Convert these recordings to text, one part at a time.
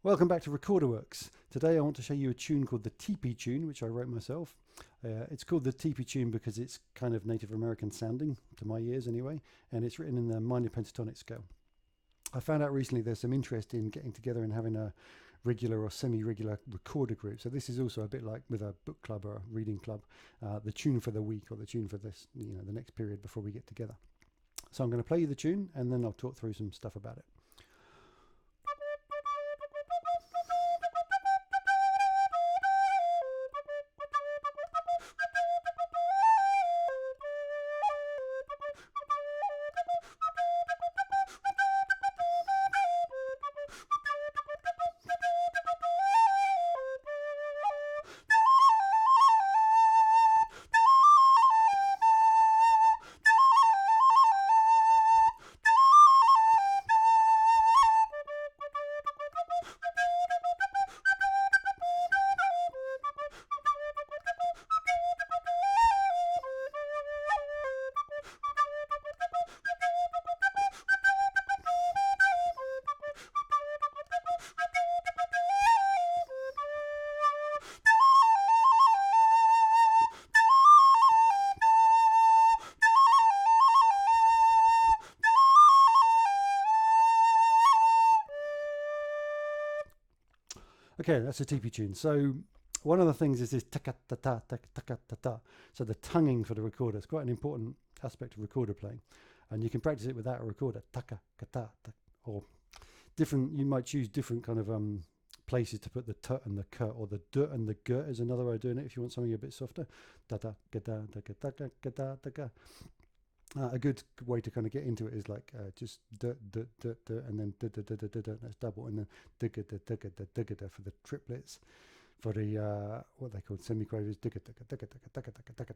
Welcome back to Recorderworks. Today I want to show you a tune called the Tipi tune, which I wrote myself. It's called the Tipi tune because it's kind of Native American sounding, to my ears anyway, and it's written in the minor pentatonic scale. I found out recently there's some interest in getting together and having a regular or semi-regular recorder group. So this is also a bit like with a book club or a reading club, the tune for the week or the tune for this, the next period before we get together. So I'm going to play you the tune and then I'll talk through some stuff about it. Okay, that's a Tipi tune. So one of the things is this taka-ta-ta, taka-ta-ta. So the tonguing for the recorder is quite an important aspect of recorder playing. And you can practice it without a recorder, taka-ka-ta, or different, you might choose different kind of places to put the t and the k, or the d and the g is another way of doing it if you want something a bit softer. Ta-ta-ka-ta-ta-ka-ta-ka-ta-ka. A good way to kind of get into it is like just d, d, d, d, and then d, d, d, d, d, d, that's double, and then d, g, d, d, g, d, d, g, d for the triplets. For the what they call semiquavers, d, g, d, g, d, g, d, g, d, g, d, g, d, g.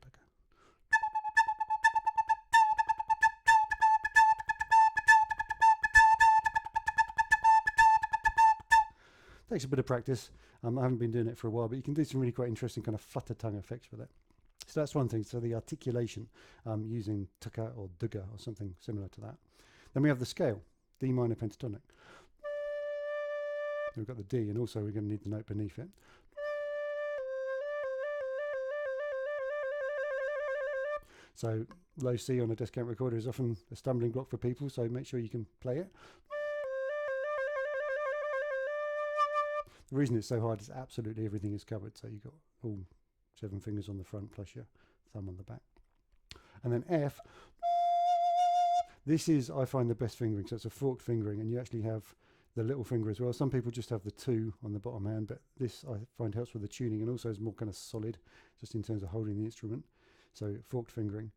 Takes a bit of practice. I haven't been doing it for a while, but you can do some really quite interesting kind of flutter tongue effects with it. So that's one thing. So the articulation using tuka or duga or something similar to that. Then we have the scale, D minor pentatonic. We've got the D, and also we're going to need the note beneath it. So low C on a Descant recorder is often a stumbling block for people, so make sure you can play it. The reason it's so hard is absolutely everything is covered. So you've got all 7 fingers on the front plus your thumb on the back. And then F, this is, I find, the best fingering. So it's a forked fingering, and you actually have the little finger as well. Some people just have the 2 on the bottom hand, but this I find helps with the tuning and also is more kind of solid just in terms of holding the instrument. So forked fingering.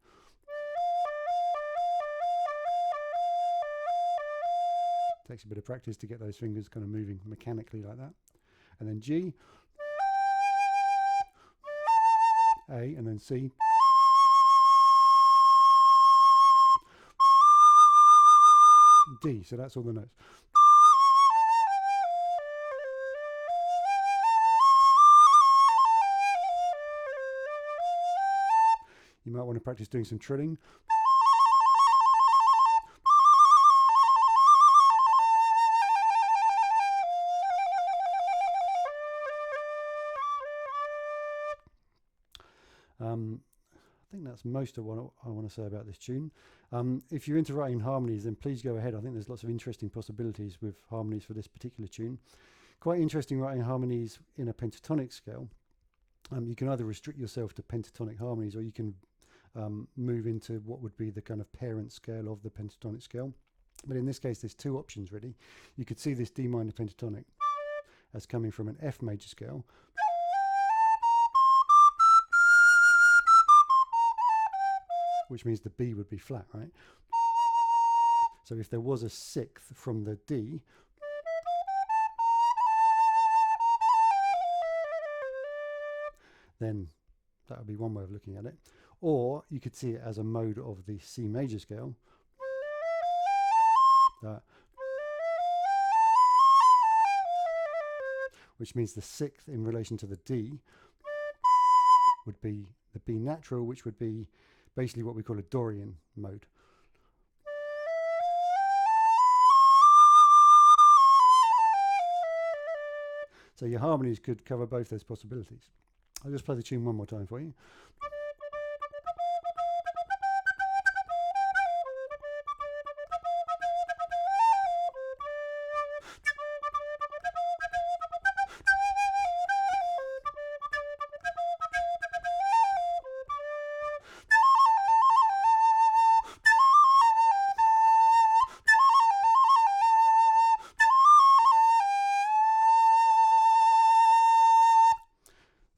Takes a bit of practice to get those fingers kind of moving mechanically like that. And then G, A, and then C. D, so that's all the notes. You might want to practice doing some trilling. I think that's most of what I want to say about this tune. If you're into writing harmonies, then please go ahead. I think there's lots of interesting possibilities with harmonies for this particular tune. Quite interesting writing harmonies in a pentatonic scale. You can either restrict yourself to pentatonic harmonies, or you can move into what would be the kind of parent scale of the pentatonic scale. But in this case, there's 2 options really. You could see this D minor pentatonic as coming from an F major scale, which means the B would be flat, right? So if there was a 6th from the D, then that would be one way of looking at it. Or you could see it as a mode of the C major scale, which means the 6th in relation to the D would be the B natural, which would be basically what we call a Dorian mode. So your harmonies could cover both those possibilities. I'll just play the tune one more time for you.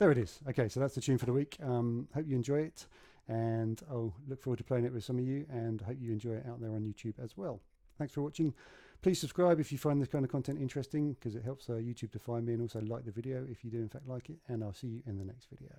There it is. Okay, so that's the tune for the week. Hope you enjoy it, and I'll look forward to playing it with some of you, and hope you enjoy it out there on YouTube as well. Thanks for watching. Please subscribe if you find this kind of content interesting, because it helps YouTube to find me, and also like the video if you do in fact like it, and I'll see you in the next video.